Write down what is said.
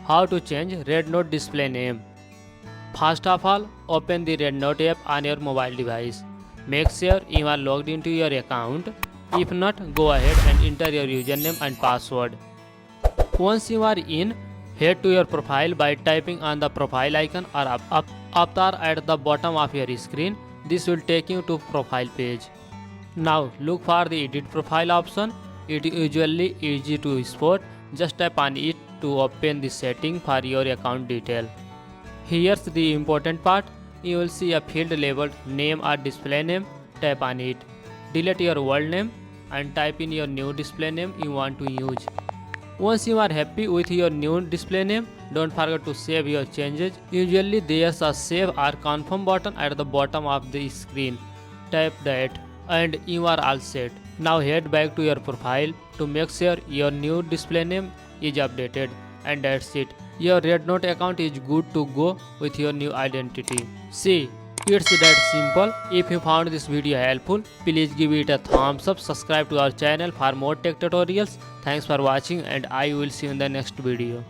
How to change RedNote display name. First of all, open the RedNote app on your mobile device. Make sure you are logged into your account. If not, go ahead and enter your username and password. Once you are in, head to your profile by typing on the profile icon or avatar at the bottom of your screen. This will take you to profile page. Now look for the edit profile option. It is usually easy to spot. Just tap on it to open the setting for your account detail. Here's the important part. You will see a field labeled name or display name. Tap on it. Delete your old name and type in your new display name you want to use. Once you are happy with your new display name, don't forget to save your changes. Usually there's a save or confirm button at the bottom of the screen. Tap that and you are all set. Now head back to your profile to make sure your new display name is updated, and that's it. Your RedNote account is good to go with your new identity. See, it's that simple. If you found this video helpful, please give it a thumbs up, subscribe to our channel for more tech tutorials. Thanks for watching and I will see you in the next video.